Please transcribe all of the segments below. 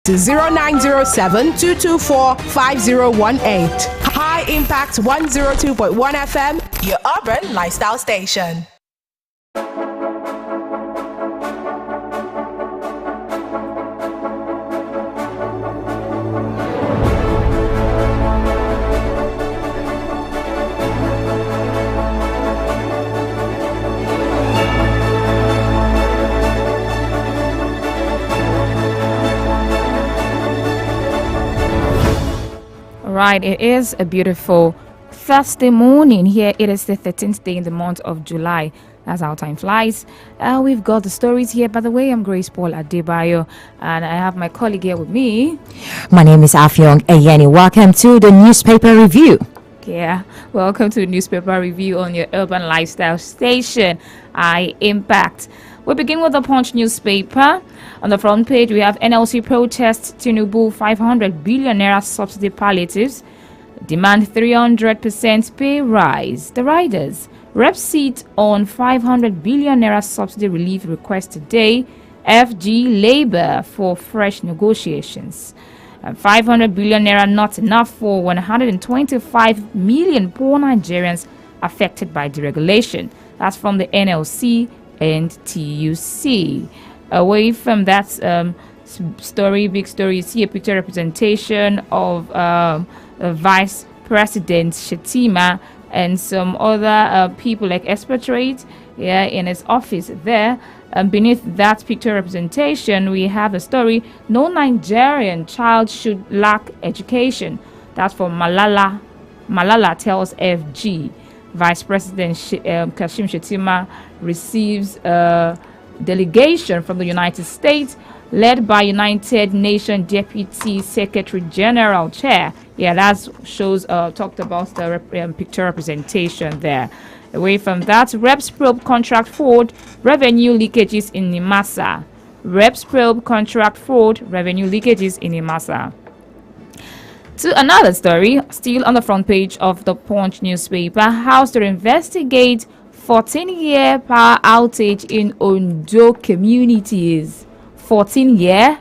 to 0907 224 5018. High Impact 102.1 FM, your urban lifestyle station. Right, it is a beautiful Thursday morning here. It is the 13th day in the month of July. That's how time flies. We've got the stories here. By the way, I'm Grace Paul Adebayo, and I have my colleague here with me. My name is Afyong Eyeni. Welcome to the newspaper review. Yeah, welcome to the newspaper review on your urban lifestyle station, High Impact. We begin with the Punch newspaper. On the front page, we have NLC protests Tinubu 500 billion naira subsidy palliatives. Demand 300% pay rise. The riders. Rep seat on 500 billion naira subsidy relief request today. FG Labour for fresh negotiations. 500 billion naira not enough for 125 million poor Nigerians affected by deregulation. That's from the NLC and TUC. Away from that big story, you see a picture representation of Vice President Shettima and some other people like Expatriate in his office there. Beneath that picture representation, we have a story, no Nigerian child should lack education. That's from Malala. Malala tells FG. Vice President Kashim Shettima receives a delegation from the United States led by United Nations Deputy Secretary General Chair. Yeah, that shows talked about the picture representation there. Away from that, Reps probe contract fraud, revenue leakages in Nimasa. Reps probe contract fraud, revenue leakages in Nimasa. To another story, still on the front page of the Punch newspaper, House to investigate 14-year power outage in Ondo communities. 14-year?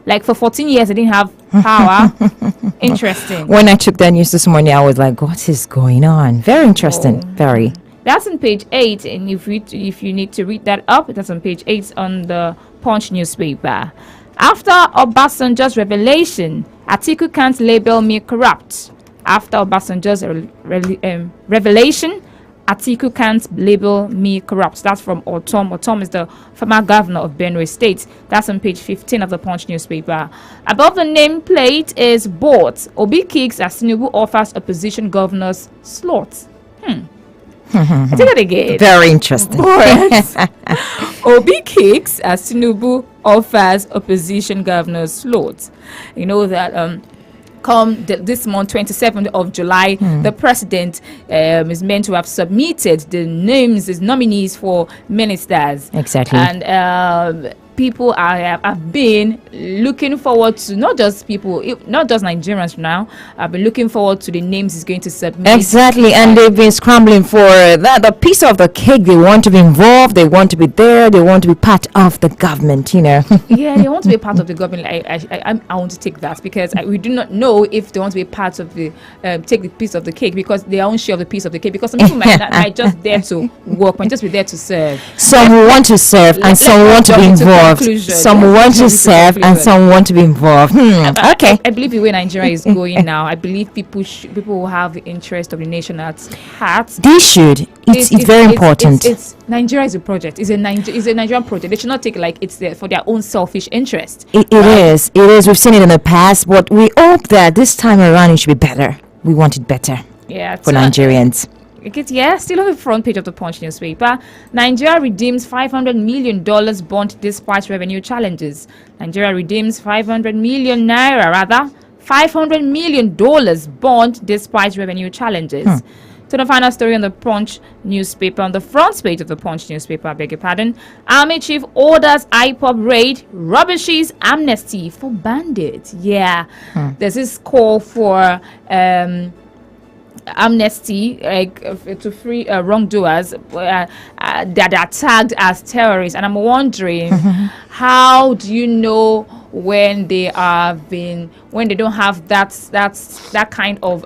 Like for 14 years, they didn't have power. Interesting. When I took that news this morning, I was like, what is going on? Very interesting. Very. That's on page 8, and if you need to read that up, that's on page 8 on the Punch newspaper. After Obasanjo's revelation, Atiku can't label me corrupt. After Obasanjo's revelation, Atiku can't label me corrupt. That's from Otom. Otom is the former governor of Benue State. That's on page 15 of the Punch newspaper. Above the nameplate is bought. Obi kicks as Tinubu offers opposition governors slots. I take it again. Very interesting. Obi kicks as Tinubu offers opposition governors slots. You know that come this month, 27th of July, the president is meant to have submitted the names as nominees for ministers. Exactly. And people have been looking forward to, not just Nigerians now, have been looking forward to the names he's going to submit. Exactly, and they've been scrambling for the piece of the cake. They want to be involved, they want to be there, they want to be part of the government, Yeah, they want to be part of the government. I want to take that because we do not know if they want to be part of the, take the piece of the cake because they are unsure of the piece of the cake because some people might just there to work, might just be there to serve. Some want to serve and some want to be involved. Some want to serve and some want to be involved. Okay. I believe the way Nigeria is going now, I believe people will have the interest of the nation at heart. They should. It's very important. Nigeria is a project. It's a Nigerian project. They should not take like it's there for their own selfish interest. It is. We've seen it in the past, but we hope that this time around it should be better. We want it better. Yeah. For Nigerians. Still on the front page of the Punch newspaper. Nigeria redeems $500 million bond despite revenue challenges. Nigeria redeems 500 million naira, rather. $500 million bond despite revenue challenges. To the final story on the Punch newspaper, on the front page of the Punch newspaper, I beg your pardon. Army chief orders IPOB raid, rubbishes amnesty for bandits. Yeah. There's this call for amnesty, like to free wrongdoers that are tagged as terrorists. And I'm wondering, how do you know when they don't have that kind of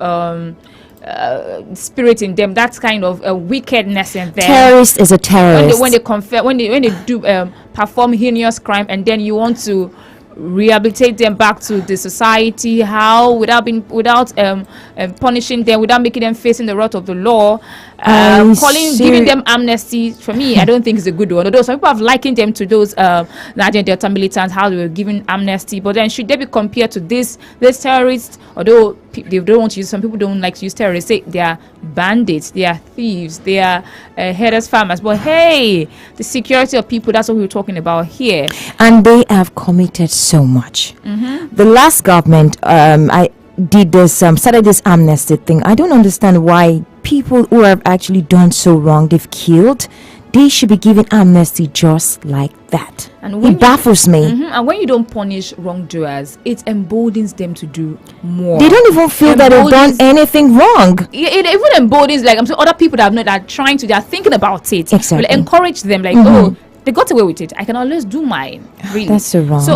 spirit in them, that kind of wickedness in them? Terrorist is a terrorist. When they do perform heinous crime, and then you want to rehabilitate them back to the society, how without punishing them, without making them facing the wrath of the law, giving them amnesty, for me, I don't think it's a good one. Although some people have likened them to those Niger Delta militants, how they were given amnesty, but then should they be compared to this terrorists? Although they don't want to use, some people don't like to use terrorists, say they are bandits, they are thieves, they are headless farmers. But hey, the security of people, that's what we were talking about here. And they have committed so much. The last government, I did this, started this amnesty thing. I don't understand why people who have actually done so wrong, they've killed, they should be given amnesty just like that. And it baffles me. And when you don't punish wrongdoers, it emboldens them to do more. They don't even feel that they've done anything wrong. It even emboldens, like, I'm saying, other people that have not, that are trying to, they are thinking about it. Exactly. Will encourage them, like, oh, they got away with it, I can always do mine. Really, that's so wrong. So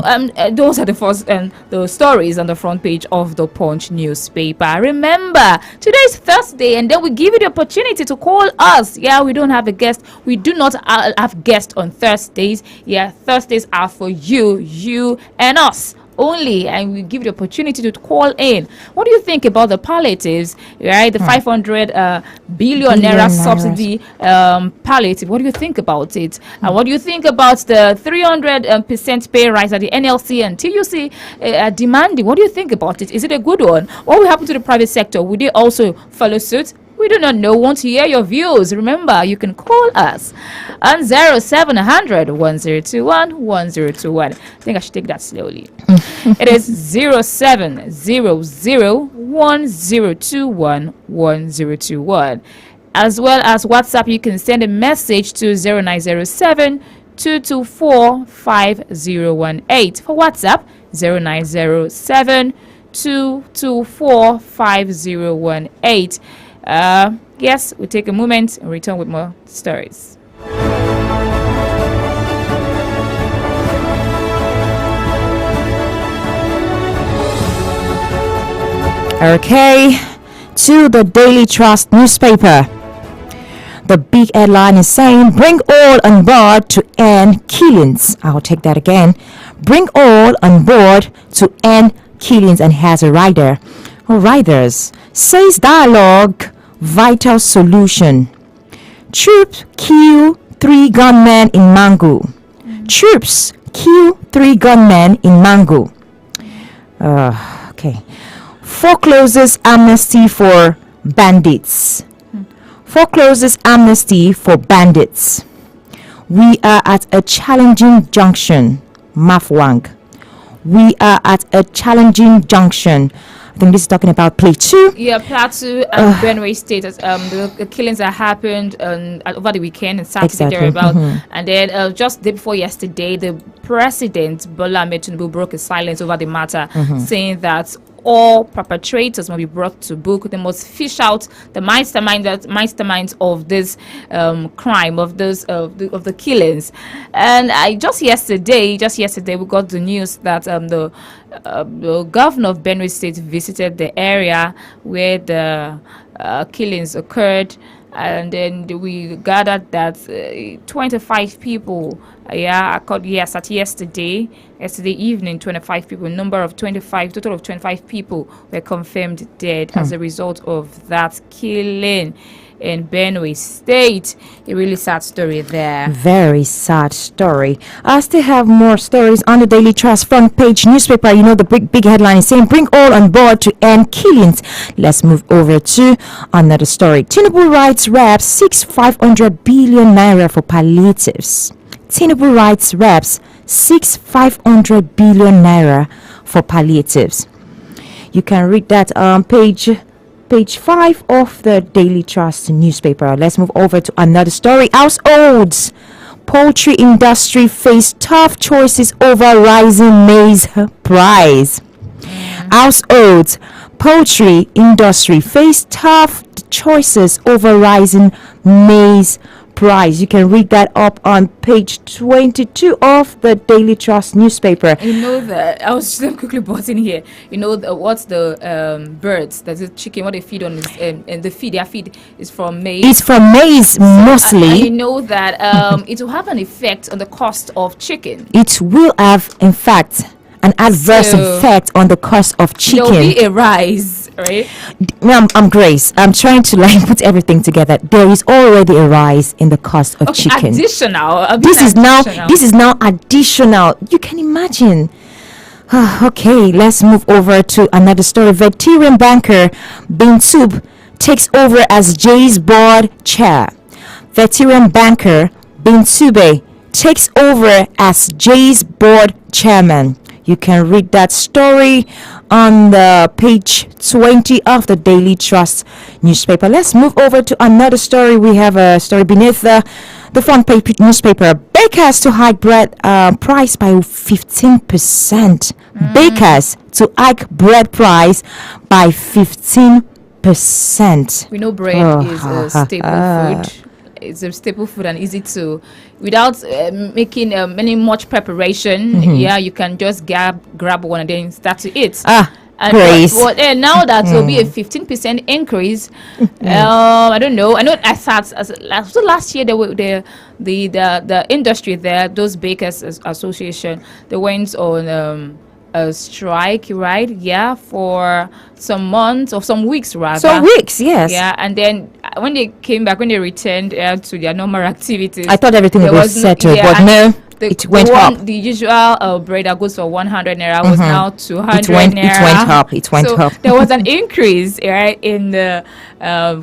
those are the first the stories on the front page of the Punch newspaper. Remember, today's Thursday, and then we give you the opportunity to call us. Yeah, we don't have a guest. We do not have guests on Thursdays. Yeah, Thursdays are for you and us only, and we give you the opportunity to call in. What do you think about the palliatives, right? The 500 billion naira subsidy palliative. What do you think about it? And what do you think about the 300% pay rise that the NLC and TUC are demanding? What do you think about it? Is it a good one? What will happen to the private sector? Will they also follow suit? We do not know. Want to hear your views? Remember, you can call us on 0700 1021 1021. I think I should take that slowly. It is 0700 1021 1021. As well as WhatsApp, you can send a message to 0907 224 5018. For WhatsApp, 0907 224 5018. Yes, we'll take a moment and return with more stories. Okay, to the Daily Trust newspaper. The big headline is saying, bring all on board to end killings. I'll take that again. Bring all on board to end killings, and has a rider. Or riders. Says dialogue, vital solution. Troops kill 3 gunmen in Mangu. Troops kill 3 gunmen in Mangu. Okay. Forecloses amnesty for bandits. Forecloses amnesty for bandits. We are at a challenging junction. Mafwang. We are at a challenging junction. I think this is talking about Plateau. Yeah, Plateau and Benue State. The killings that happened over the weekend and Saturday. Exactly. Thereabout. And then just the day before yesterday, the president, Bola Ahmed Tinubu, broke his silence over the matter, saying that all perpetrators must be brought to book. They must fish out the masterminds of this crime, of the killings. And just yesterday we got the news that the governor of Benue State visited the area where the killings occurred. And then we gathered that 25 people, yesterday evening, 25 people, total of 25 people were confirmed dead as a result of that killing in Benue State. A really sad story there. Very sad story. I still have more stories on the Daily Trust front page newspaper. You know, the big headline is saying, bring all on board to end killings. Let's move over to another story. Tinubu writes reps seeks 500 billion naira for palliatives. Tinubu writes reps seeks 500 billion naira for palliatives. You can read that on page 5 of the Daily Trust newspaper. Let's move over to another story. Households. Poultry industry face tough choices over rising maize price. Households. Poultry industry face tough choices over rising maize price. You can read that up on page 22 of the Daily Trust newspaper. You know that I was just quickly butting here. You know what's the birds? That's the chicken. What they feed on is and the feed. Their feed is from maize. It's from maize mostly. And you know that it will have an effect on the cost of chicken. It will have, in fact, an adverse effect on the cost of chicken. There will be a rise, right? I'm Grace. I'm trying to put everything together. There is already a rise in the cost of chicken. Additional. This is now additional. You can imagine. Okay, let's move over to another story. Veteran banker Bin Sub takes over as Jay's board chair. Veteran banker Bin Sube takes over as Jay's board chairman. You can read that story on the page 20 of the Daily Trust newspaper. Let's move over to another story. We have a story beneath the front page newspaper. Bakers to hike bread price by 15%. Bakers to hike bread price by 15%. We know bread is a staple food. It's a staple food and easy to, without making any much preparation. Yeah, you can just grab one and then start to eat. Grace. Now that will be a 15% increase. I don't know. I know. I thought so last year the industry there, those bakers association, they went on a strike, right? Yeah, for some months or some weeks rather. Some weeks, yes. Yeah, and then when they came back, when they returned to their normal activities, I thought everything was settled, but no. It went up. The usual bread that goes for 100 naira was now 200 naira. It went up. There was an increase, right, in the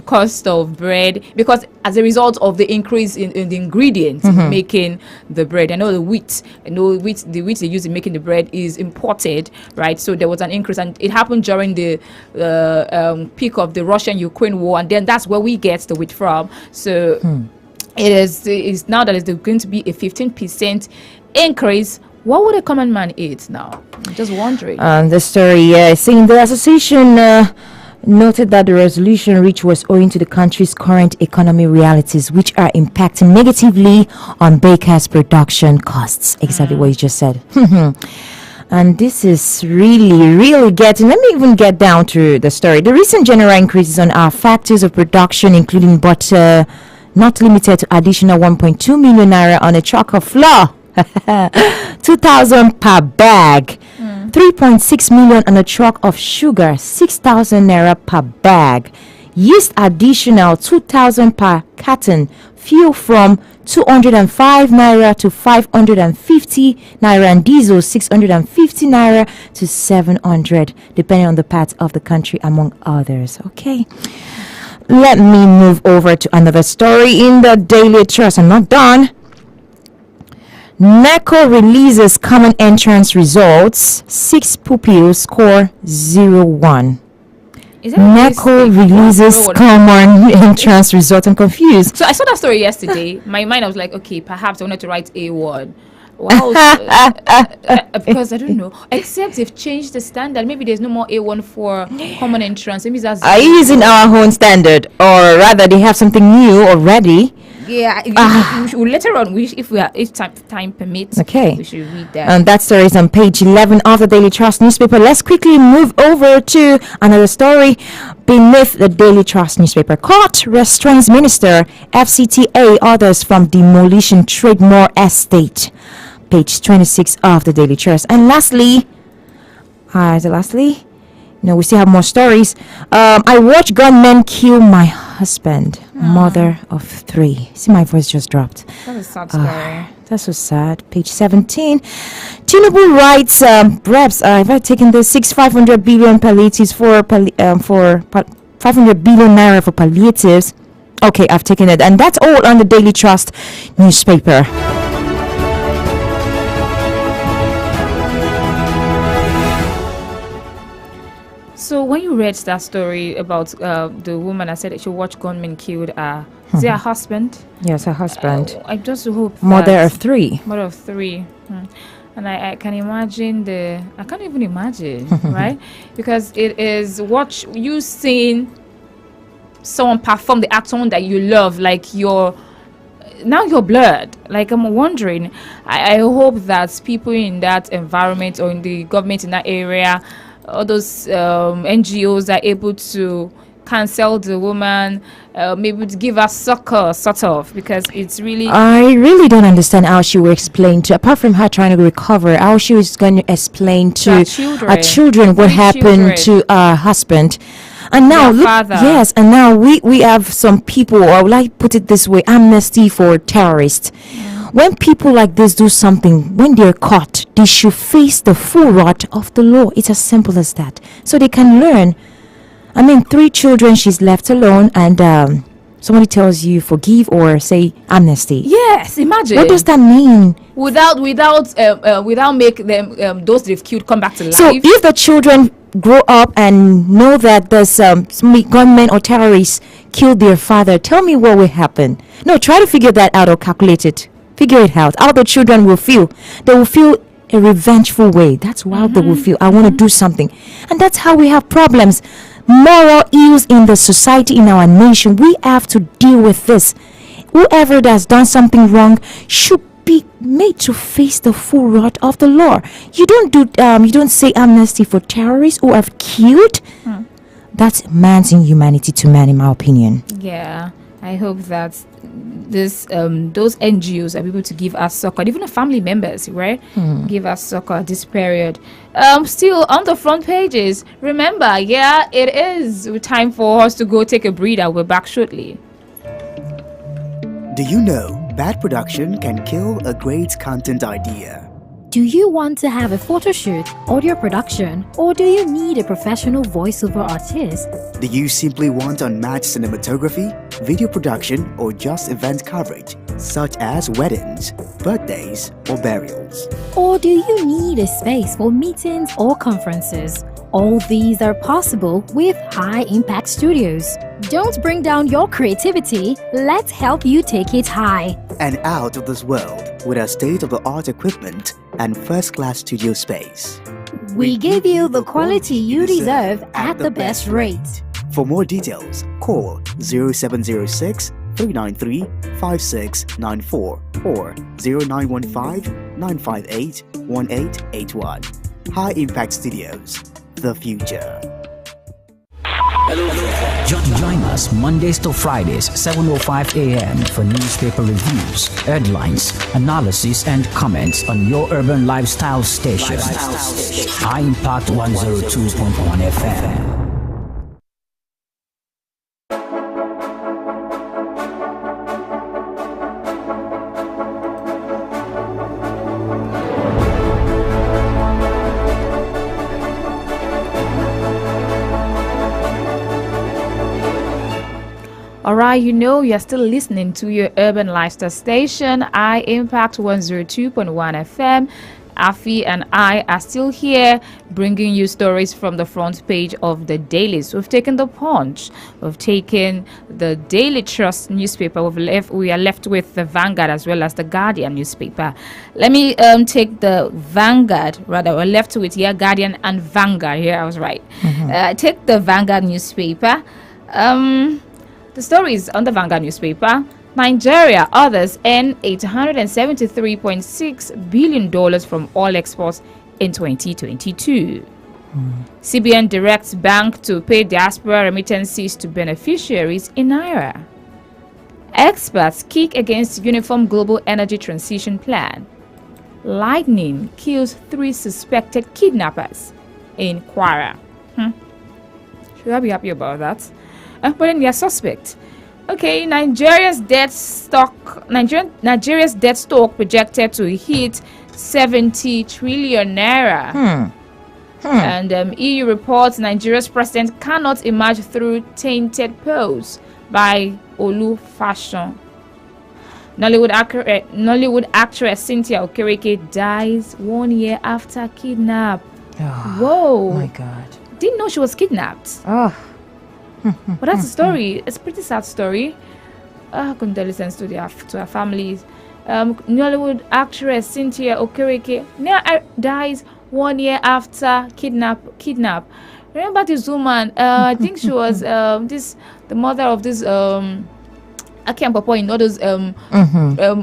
cost of bread because as a result of the increase in the ingredients making the bread. I know the wheat they use in making the bread is imported, right? So there was an increase, and it happened during the peak of the Russian-Ukraine war, and then that's where we get the wheat from. So. It's now that it's going to be a 15% increase. What would a common man eat now? I'm just wondering. The story saying the association noted that the resolution reached was owing to the country's current economic realities, which are impacting negatively on bakers' production costs. Exactly what you just said. And this is really getting, let me even get down to the story. The recent general increases on our factors of production, including butter, not limited to additional 1.2 million naira on a truck of flour, 2,000 per bag, 3.6 million on a truck of sugar, 6,000 naira per bag, yeast additional 2,000 per carton, fuel from 205 naira to 550 naira, and diesel 650 naira to 700, depending on the part of the country, among others. Okay. Let me move over to another story in the Daily Trust. I'm not done. NECO releases common entrance results. 6 pupils score 0-1. NECO releases common entrance results. I'm confused. So I saw that story yesterday. My mind, I was like, okay, perhaps I wanted to write A1. Wow, because I don't know. Except they've changed the standard. Maybe there's no more A1 for common entrance. Maybe that's. Are you using our own standard, or rather, they have something new already? Yeah. Later on, if time permits, okay, we should read that. And that story is on page 11 of the Daily Trust newspaper. Let's quickly move over to another story beneath the Daily Trust newspaper. Court restrains minister, FCTA orders from demolition Trademore estate. Page 26 of the Daily Trust. And lastly, no, we still have more stories. I watched gunmen kill my husband, mother of 3. See, my voice just dropped. That's a sad story. That's so sad. Page 17. Tinubu writes, perhaps if I taken the 500 billion palliatives for 500 billion naira for palliatives. Okay, I've taken it, and that's all on the Daily Trust newspaper. So when you read that story about the woman that said that she watched gunmen killed is it her husband? Yes, her husband. I just hope Mother of 3. Mother of 3. And I can imagine I can't even imagine, right? Because it is what you seen someone perform the act, someone that you love, like now you're blurred. Like, I'm wondering, I hope that people in that environment or in the government in that area, all those NGOs are able to cancel the woman, maybe to give her succor, sort of, because it's really. I really don't understand how she will explain to, apart from her trying to recover, how she was going to explain to her children what happened to her husband. And now, look, yes, and now we have some people, or like put it this way, amnesty for terrorists. When people like this do something, when they're caught, they should face the full wrath of the law. It's as simple as that. So they can learn. I mean, 3 children, she's left alone, and somebody tells you forgive or say amnesty. Yes, imagine. What does that mean? Without make them those they've killed come back to life. So if the children grow up and know that there's some gunmen or terrorists killed their father, tell me what will happen. No, try to figure that out or calculate it. Figure it out. How the children will feel. They will feel a revengeful way. That's how they will feel. I want to do something. And that's how we have problems. Moral ills in the society, in our nation. We have to deal with this. Whoever has done something wrong should be made to face the full wrath of the law. You don't say amnesty for terrorists who have killed. That's man's inhumanity to man, in my opinion. Yeah, I hope that those NGOs are able to give us succor, even the family members, right? Give us succor this period. Still on the front pages, remember, it is time for us to go take a breather. We're back shortly. Do you know bad production can kill a great content idea? Do you want to have a photo shoot, audio production, or do you need a professional voiceover artist? Do you simply want unmatched cinematography, video production, or just event coverage, such as weddings, birthdays, or burials? Or do you need a space for meetings or conferences? All these are possible with High Impact Studios. Don't bring down your creativity, let's help you take it high. And out of this world with our state-of-the-art equipment and first-class studio space. We give you the quality you deserve at the best rate. For more details, call 0706 393 5694 or 0915 958 1881. High Impact Studios, the future. Join us Mondays to Fridays, 7:05 a.m. for newspaper reviews, headlines, analysis, and comments on your urban lifestyle station. High Impact 102.1 FM. Alright, you're still listening to your urban lifestyle station, High Impact 102.1 FM. Afi and I are still here bringing you stories from the front page of the dailies. We've taken the Punch, we've taken the Daily Trust newspaper, we are left with the Vanguard as well as the Guardian newspaper. Let me take the Vanguard, rather, we're left with Guardian and Vanguard. Here I was right. Take the Vanguard newspaper. The story is on the Vanguard newspaper. Nigeria, others earn $873.6 billion from oil exports in 2022. CBN directs bank to pay diaspora remittances to beneficiaries in Naira. Experts kick against Uniform Global Energy Transition Plan. Lightning kills 3 suspected kidnappers in Kwara. Should I be happy about that? But then they are suspect. Okay, Nigeria's debt stock projected to hit 70 trillion naira. And EU reports Nigeria's president cannot emerge through tainted polls by Olu Fashion. Nollywood actress Cynthia Okereke dies 1 year after kidnap. Whoa! My God! Didn't know she was kidnapped. But that's the story. It's a pretty sad story. Condolences to her families. Nollywood actress Cynthia Okereke dies 1 year after kidnap. Remember this woman? I think she was the mother of this Akem Papa in all those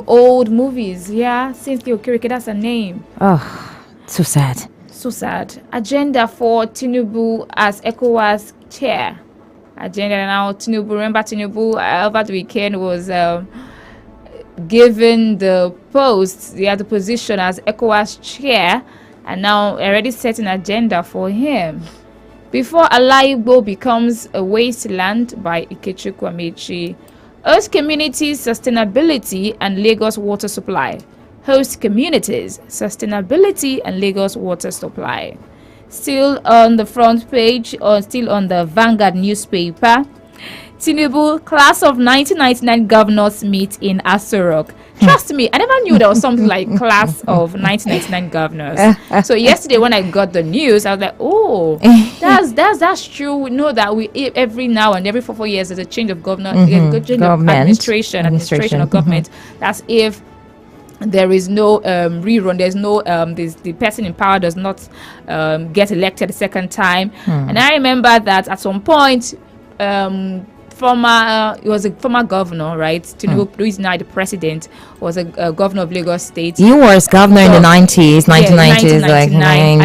old movies. Yeah, Cynthia Okereke, that's her name. Oh, so sad. So sad. Agenda for Tinubu as ECOWAS chair. Agenda now. Tinubu, remember Tinubu over the weekend was given the post, the position as ECOWAS chair, and now already set an agenda for him. Before Alaigbo becomes a wasteland by Ikechukwu Amechi. Host communities, sustainability and Lagos water supply. Host communities, sustainability and Lagos water supply. Still on the front page, or still on the Vanguard newspaper, Tinubu, class of 1999 governors meet in Aso Rock. Trust me, I never knew there was something like class of 1999 governors. So yesterday when I got the news, I was like, oh, that's true. We know that we every now and every 4 years there's a change of governor, change of administration of government. That's if there is no rerun, there's no the person in power does not get elected a second time. And I remember that at some point he was a former governor, right? Tinubu, who is now the president, was a governor of Lagos State. He was governor in the 1990s, like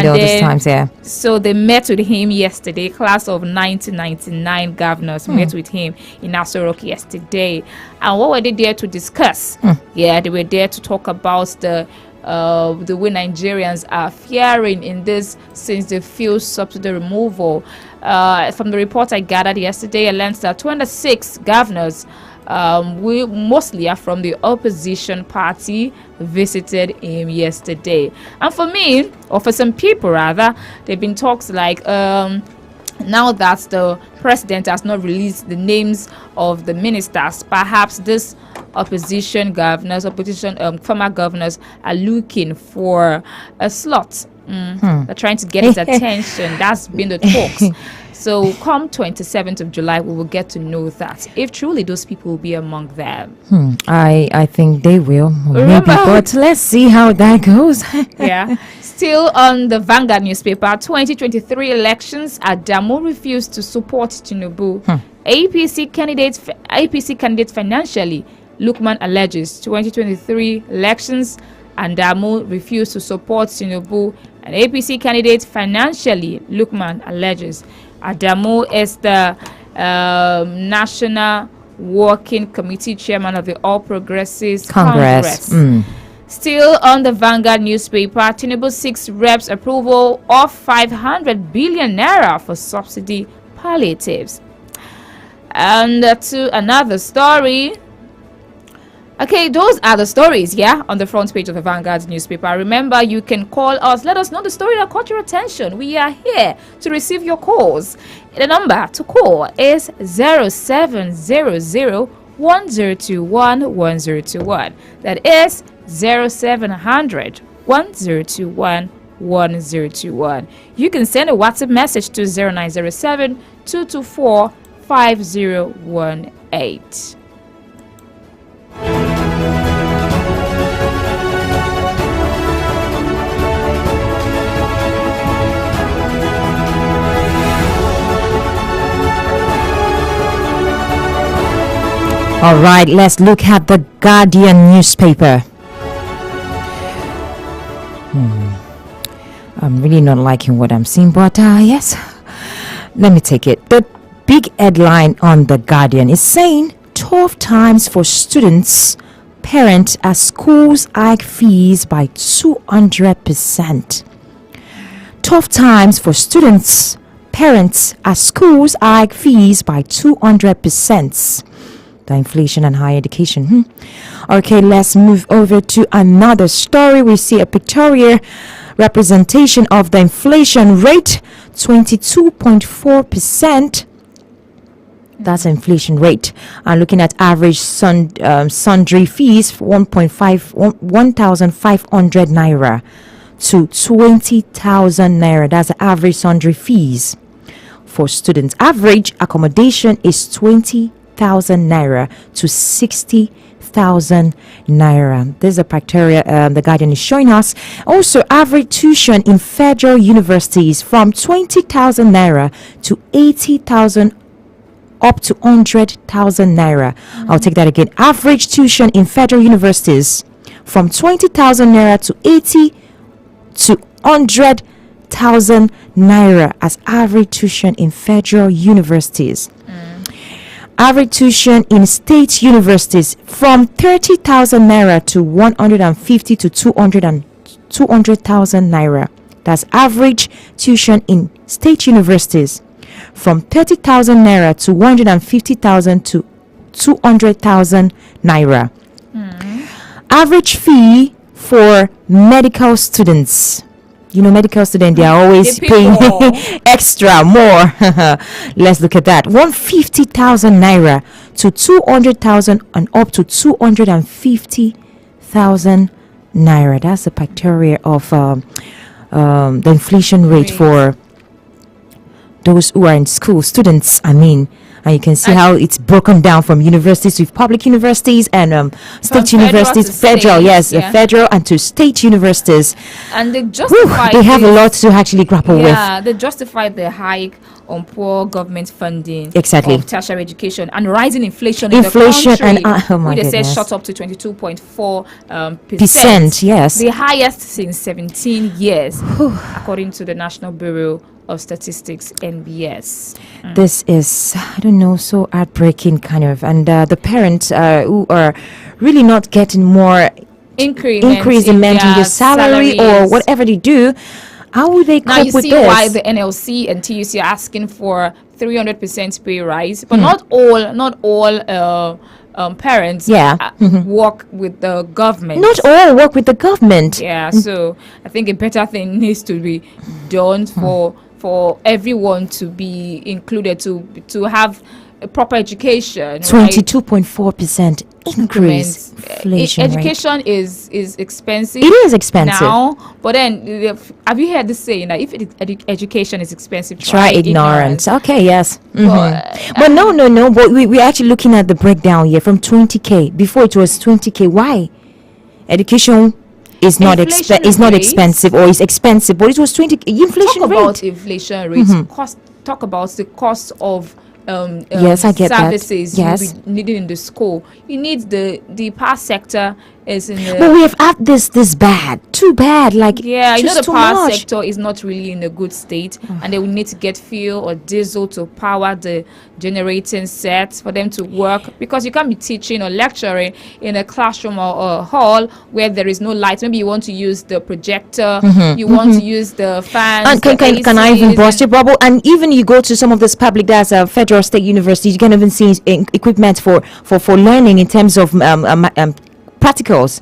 all those times, yeah. So they met with him yesterday. Class of 1999 governors met with him in Aso Rock yesterday. And what were they there to discuss? Yeah, they were there to talk about the way Nigerians are faring in this since the fuel subsidy removal. From the report I gathered yesterday, I learned that 26 governors, we mostly are from the opposition party, visited him yesterday. And for me, or for some people rather, there have been talks like now that the president has not released the names of the ministers, perhaps this opposition governors, former governors are looking for a slot. They're trying to get his attention. That's been the talks. So come 27th of July, we will get to know that if truly those people will be among them. I think they will. Maybe, but let's see how that goes. Yeah. Still on the Vanguard newspaper, 2023 elections, Adamu refused to support Tinubu. APC candidate financially, Lukman alleges 2023 elections, Adamu refused to support Tinubu. An APC candidate financially, Lukman alleges. Adamu is the National Working Committee chairman of the All Progressives Congress. Still on the Vanguard newspaper, Tinubu seeks reps approval of 500 billion naira for subsidy palliatives. And to another story. Okay, those are the stories, yeah, on the front page of the Vanguard newspaper. Remember, you can call us. Let us know the story that caught your attention. We are here to receive your calls. The number to call is 0700 1021 1021. That is 0700 1021 1021. You can send a WhatsApp message to 0907 224 5018. All right, let's look at the Guardian newspaper. I'm really not liking what I'm seeing, but yes, let me take it. The big headline on the Guardian is saying 12 times for students, parents as schools hike fees by 200%. 12 times for students, parents as schools hike fees by 200%. The inflation and higher education. Okay, let's move over to another story. We see a pictorial representation of the inflation rate, 22.4%. That's inflation rate. And looking at average sundry fees, 1,500 naira to 20,000 naira. That's the average sundry fees for students. Average accommodation is 20,000 naira to 60,000 50,000 naira. This is a criteria the Guardian is showing us. Also, average tuition in federal universities from 20,000 naira to 80,000 up to 100,000 naira. I'll take that again. Average tuition in federal universities from 20,000 naira to 80 to 100,000 naira as average tuition in federal universities. Average tuition in state universities from 30,000 naira to 150 to 200,000 naira. That's average tuition in state universities from 30,000 naira to 150,000 to 200,000 naira. Average fee for medical students. You know, medical students, they are always They pay paying more. extra, more. Let's look at that. 150,000 naira to 200,000 and up to 250,000 naira. That's the criteria of the inflation rate for those who are in school, students, I mean. And you can see how it's broken down from universities to public universities and state federal universities, to federal, state, yes, yeah. federal and to state universities. And they Whew, justify they have a this- lot to actually grapple with. Yeah, they justified the hike on poor government funding Exactly. of tertiary education and rising inflation Inflation in the country, and, oh my which they said goodness. shot up to 22.4 Percent, yes. the highest since 17 years, according to the National Bureau of Statistics (NBS). This is, I don't know, so heartbreaking kind of. And the parents who are really not getting more increment in their salary or salaries. whatever they do, how will they Now cope you with see this? why the NLC and TUC are asking for 300% pay rise, but Hmm. not all parents Yeah. work with the government. Not all work with the government. Yeah, so I think a better thing needs to be done for everyone to be included, to have a proper education. 22.4% increase. Inflation rate. Education is expensive. It is expensive. Now, but then have you heard the saying that if education is expensive, Try ignorance. Okay, yes. But, But no. But we're actually looking at the breakdown here from 20K. Before it was 20K. Why? Education is not Inflation is not rate. expensive or is expensive, but it was 20 inflation Talk rate. about inflation rates. Talk about the cost of Yes, I get that. services Yes. you'll be needing in the school. You need the power sector is in the But we have had this bad, too bad. Like yeah, you know just the too power much. sector is not really in a good state, and they will need to get fuel or diesel to power the generating sets for them to work, because you can't be teaching or lecturing in a classroom or a hall where there is no light. Maybe you want to use the projector, you want to use the fans. And can I even burst your bubble? And even you go to some of this public, that's federal state universities, you can even see equipment for learning in terms of practicals.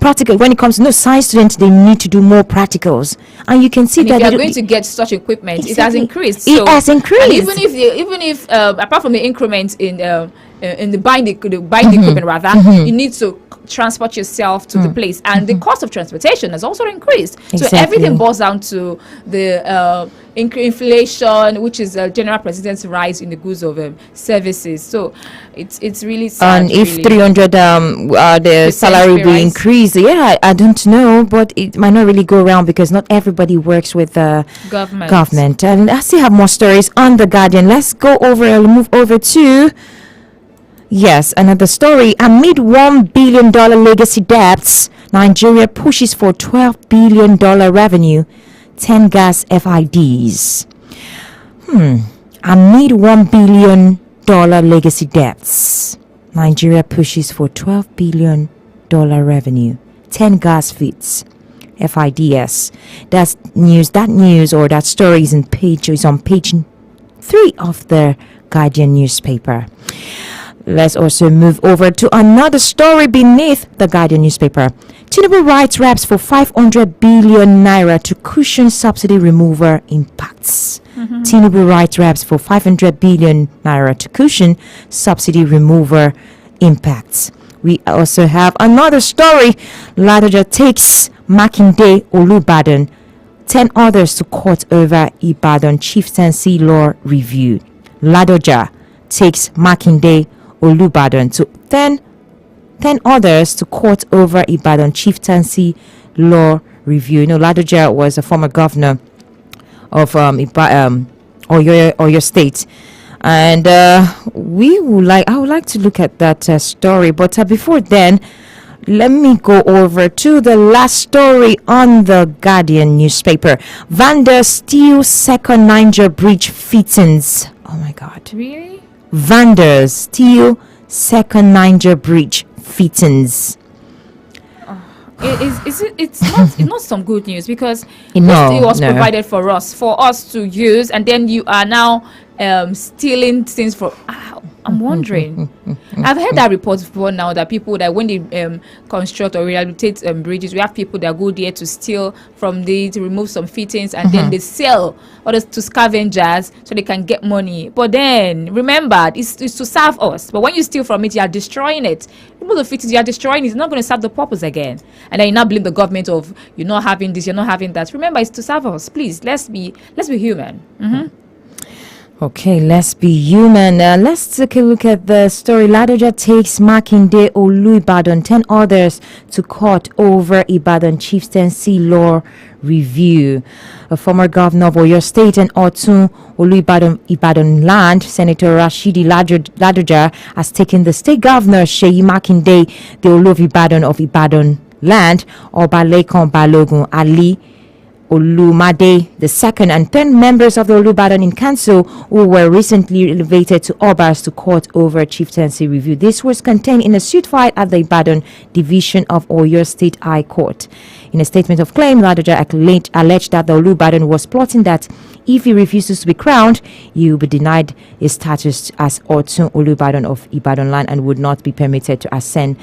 Practical when it comes to science students, they need to do more practicals, and you can see And that if you they are don't- going to get such equipment, it has Exactly. increased. It has increased. And even if apart from the increment in the buying equipment rather, you need to transport yourself to the place, and the cost of transportation has also increased. So Exactly. everything boils down to the inflation, which is general president's rise in the goods of services. So it's really sad. and if really. 300 the salary will pay be rise. increased, yeah, I don't know, but it might not really go around because not everybody works with Government. And I still have more stories on the Guardian. Let's go over and move over to another story. Amid $1 billion legacy debts, Nigeria pushes for $12 billion revenue, 10 gas FIDs. Amid $1 billion legacy debts, Nigeria pushes for $12 billion revenue, 10 gas feeds, FIDs. That news or that story is on page 3 of the Guardian newspaper. Let's also move over to another story beneath the Guardian newspaper. Tinubu writes reps for 500 billion naira to cushion subsidy remover impacts. Tinubu writes reps for 500 billion naira to cushion subsidy remover impacts. We also have another story. Ladoja takes Makinde Olubadan, 10 others to court over Ibadan chieftaincy law review. Ladoja takes Makinde Olubadan to 10 10 others to court over Ibadan chieftaincy law review. Ladoja was a former governor of Oyo State. And I would like to look at that story. But before then, let me go over to the last story on the Guardian newspaper. Vandals steal second Niger Bridge fittings. Oh my God. Really? Vandals steal second Niger Bridge fittings. It's not some good news, because It was provided for us to use, and then you are now stealing things from. I'm wondering. I've heard that report before now, that people that when they construct or rehabilitate bridges, we have people that go there to steal from to remove some fittings, and then they sell others to scavengers so they can get money. But then remember, it's to serve us. But when you steal from it, you are destroying it. Remove the fittings, you are destroying it. It's not going to serve the purpose again. And then you now blame the government of you're not having this, you're not having that. Remember, it's to serve us. Please, let's be human. Okay, let's be human. Let's take a look at the story. Ladoja takes Makinde Oluibadan, 10 others to court over Ibadan chieftaincy law review. A former governor of Oyo State and Otun Ibadan land, Senator Rashidi Ladoja, has taken the state governor Sheyi Makinde the Olu of Ibadan land, Oba Lekan Balogun Ali Olumade II, and 10 members of the Olubadan in council who were recently elevated to Obas to court over chieftaincy review. This was contained in a suit filed at the Ibadan division of Oyo State High Court. In a statement of claim, Ladoja alleged that the Olubadan was plotting that if he refuses to be crowned, he will be denied his status as Otun Olubadan of Ibadan land and would not be permitted to ascend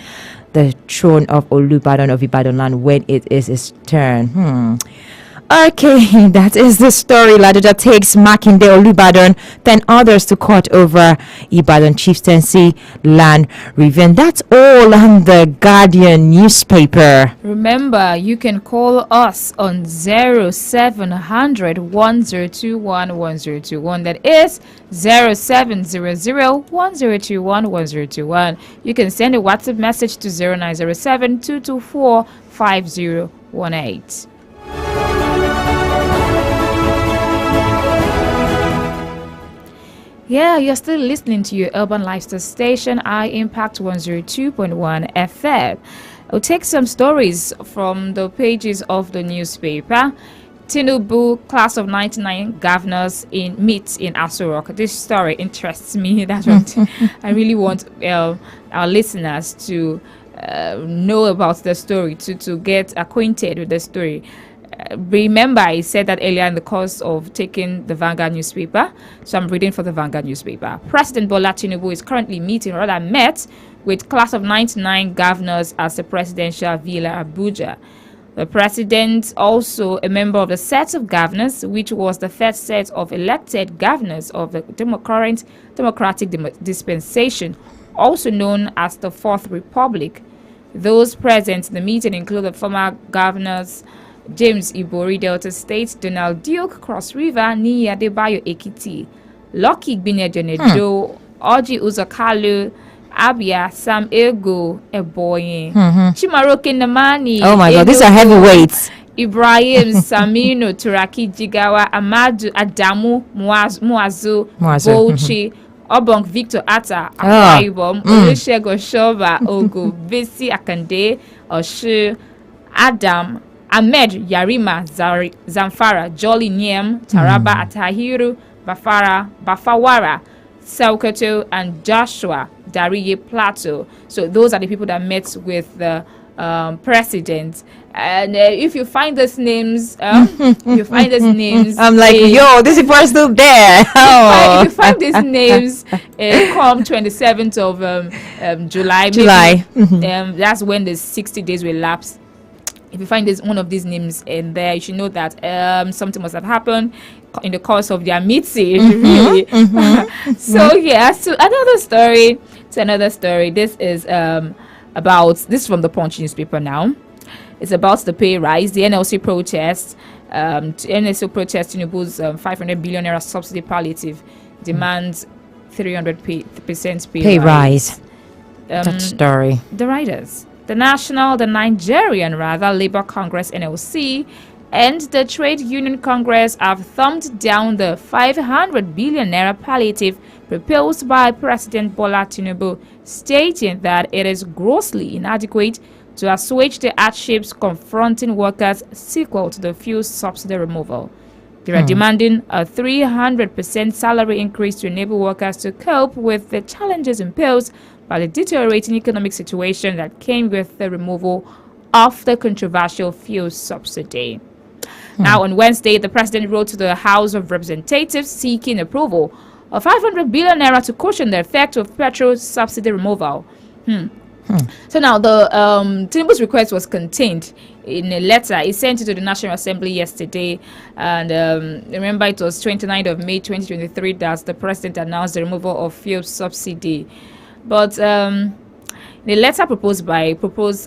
the throne of Olubadan of Ibadan land when it is his turn. Okay, that is the story. Ladoja takes Makinde Olubadan, 10 others to court over Ibadan chieftaincy land review. And that's all on the Guardian newspaper. Remember, you can call us on 0700 1021 1021. That is 0700 1021 1021. You can send a WhatsApp message to 0907 224 5018. Yeah, you're still listening to your urban lifestyle station, impact 102.1 FM. I'll take some stories from the pages of the newspaper. Tinubu class of 99 governors meets in Aso Rock. This story interests me. That's what I really want our listeners to know about the story, to get acquainted with the story. Remember, I said that earlier in the course of taking the Vanguard newspaper, so I'm reading for the Vanguard newspaper. President Bola Tinubu is currently met with class of 99 governors at the presidential villa Abuja. The president, also a member of the set of governors, which was the first set of elected governors of the democratic dispensation, also known as the Fourth Republic. Those present in the meeting include the former governors James Ibori, Delta State; Donald Duke, Cross River; Niyi Adebayo, Ekiti; Lucky Igbeneghu, Orji Uzakalu, Abia; Sam Ego, Ebonyi; Chimaroke Namani. Oh my God, these are heavyweights. Ibrahim Saminu, Turaki Jigawa; Amadu Adamu, Muazu, Bauchi; Obong Victor Atta, Akwa Ibom; Olusegun Shoba, Ogun; Bisi Akande, Oshu; Adam Ahmed Yarima, Zamfara; Jolly Niem, Taraba; Atahiru, Bafawara, Sokoto; and Joshua Dariye Plateau. So those are the people that met with the president. And if you find these names, I'm like, yo, this people are still there. If you find these names come 27th of July, that's when the 60 days will lapse. If you find one of these names in there, you should know that something must have happened in the course of their meeting. Really. So another story. This is from the Punch newspaper now. It's about the pay rise, the NLC protest. NLC protest Tinubu's 500 billion naira subsidy palliative demands 300% pay rise. That story. The riders, the Nigerian Labour Congress (NLC) and the Trade Union Congress have thumbed down the 500 billion naira palliative proposed by President Bola Tinubu, stating that it is grossly inadequate to assuage the hardships confronting workers sequel to the fuel subsidy removal. They are demanding a 300% salary increase to enable workers to cope with the challenges imposed by the deteriorating economic situation that came with the removal of the controversial fuel subsidy. Now, on Wednesday, the president wrote to the House of Representatives seeking approval of 500 billion naira to cushion the effect of petrol subsidy removal. So now the Tinubu's request was contained in a letter he sent it to the National Assembly yesterday, and remember it was 29th of May 2023 that the president announced the removal of fuel subsidy. But the letter proposed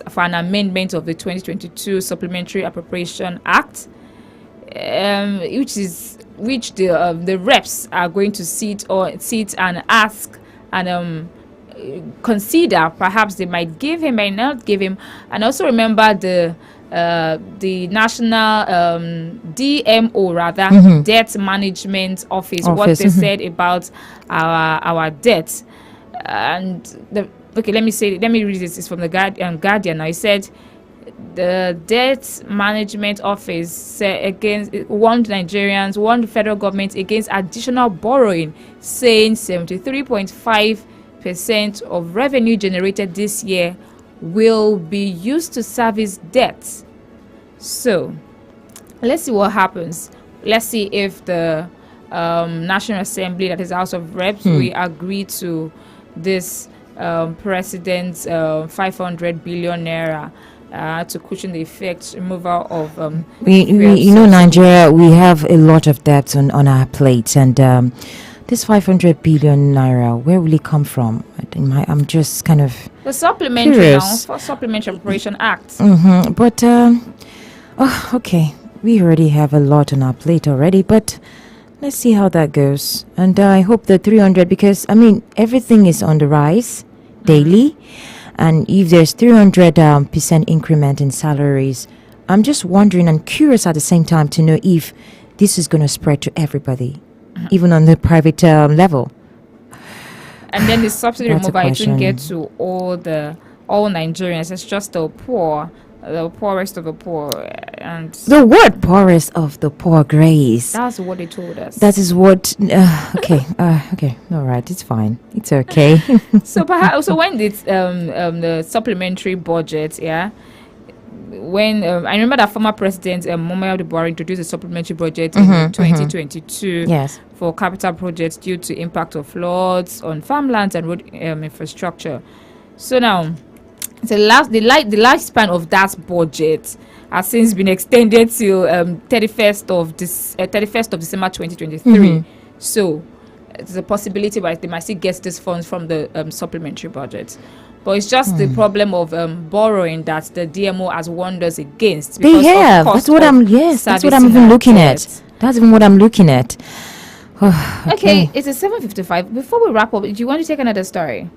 for an amendment of the 2022 Supplementary Appropriation Act, which the reps are going to sit and ask and consider. Perhaps they might give him, might not give him. And also remember the national DMO debt management office, what they said about our debt. And let me read this. It's from the Guardian. I said the debt management office warned Nigerians, warned the federal government against additional borrowing, saying 73.5% of revenue generated this year will be used to service debts. So let's see what happens. Let's see if the National Assembly, that is House of Reps, will agree to this president's 500 billion naira to cushion the effects removal of Nigeria, we have a lot of debts on our plates, and this 500 billion naira, where will it come from? I'm just kind of the Supplementary Appropriation Act. But okay, we already have a lot on our plate already, but let's see how that goes. And I hope the 300, because everything is on the rise daily, and if there's 300% increment in salaries, I'm just wondering and curious at the same time to know if this is going to spread to everybody, even on the private level. And then the subsidy removal, it won't get to all Nigerians. It's just the poor, the poorest of the poor. And the word poorest of the poor, Grace. That's what they told us. That is what. Okay. All right. It's fine. It's okay. So when it's the supplementary budget, when I remember that former president Muhammadu Buhari introduced a supplementary budget in 2022 for capital projects due to impact of floods on farmlands and road infrastructure. So now the lifespan of that budget has since been extended till 31st of December 2023. So there's a possibility that they might still get these funds from the supplementary budget. But it's just the problem of borrowing that the DMO has warned us against. They have. That's what I'm even looking at. That's even what I'm looking at. Okay, it's a 7:55. Before we wrap up, do you want to take another story?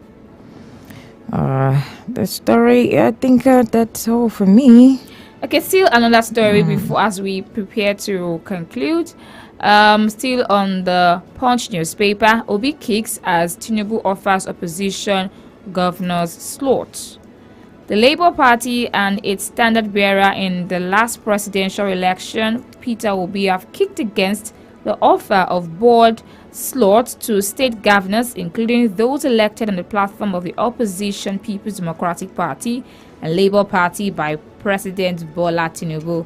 The story, I think that's all for me. Okay, still another story before as we prepare to conclude. Still on the Punch newspaper, Obi kicks as Tinubu offers opposition governor's slot. The Labour Party and its standard bearer in the last presidential election, Peter Obi, have kicked against the offer of board slots to state governors, including those elected on the platform of the opposition People's Democratic Party and Labour Party by President Bola Tinubu.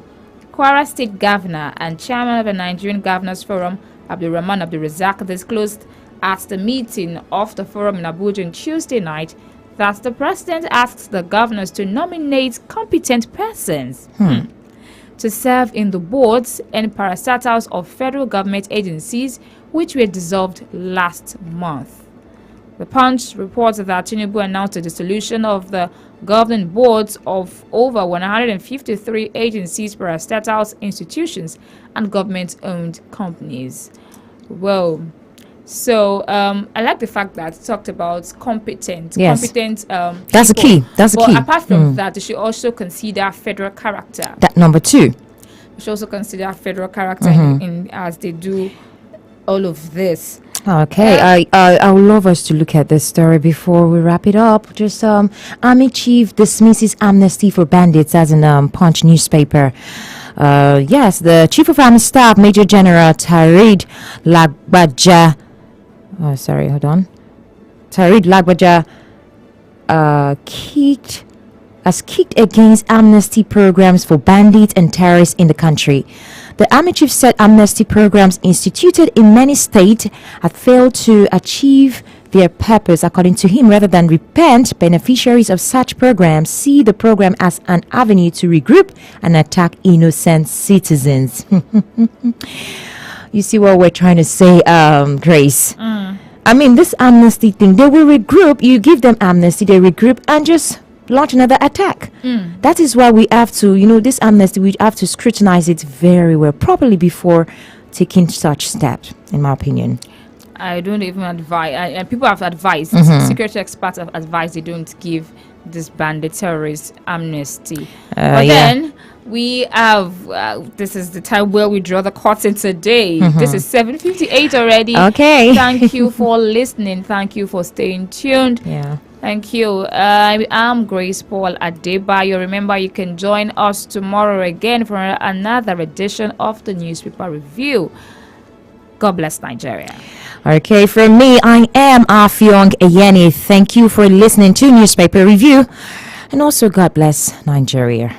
Kwara State Governor and Chairman of the Nigerian Governors Forum, Abdulrahman Abdulrazak, disclosed at the meeting of the forum in Abuja on Tuesday night that the president asked the governors to nominate competent persons to serve in the boards and parastatals of federal government agencies which were dissolved last month. The Punch reports that Tinubu announced the dissolution of the governing boards of over 153 agencies, parastatals, institutions, and government-owned companies. Well, So I like the fact that it talked about competent. Yes. That's a people. key. That's a but key. apart from that, you should also consider federal character. That number 2. You should also consider federal character in as they do all of this. Okay, I would love us to look at this story before we wrap it up. Just Army chief dismisses amnesty for bandits, as in Punch newspaper. Yes, the chief of army staff, Major General Tarid Lagbaja. Oh, sorry, hold on. Tarid Lagbaja has kicked against amnesty programs for bandits and terrorists in the country. The army chief said amnesty programs instituted in many states had failed to achieve their purpose. According to him, rather than repent, beneficiaries of such programs see the program as an avenue to regroup and attack innocent citizens. You see what we're trying to say, Grace? I mean, this amnesty thing, they will regroup, you give them amnesty, they regroup and just launch another attack. That is why we have to, this amnesty, we have to scrutinize it very well, properly before taking such steps, in my opinion. I don't even advise, and people have advised, security experts have advised they don't give this bandit terrorist amnesty. But then we have, this is the time where we draw the curtain today. This is 7:58 already. Okay. Thank you for listening. Thank you for staying tuned. Yeah. Thank you. I am Grace Paul Adebayo. Remember, you can join us tomorrow again for another edition of the Newspaper Review. God bless Nigeria. Okay, from me, I am Afyong Eyeni. Thank you for listening to Newspaper Review. And also, God bless Nigeria.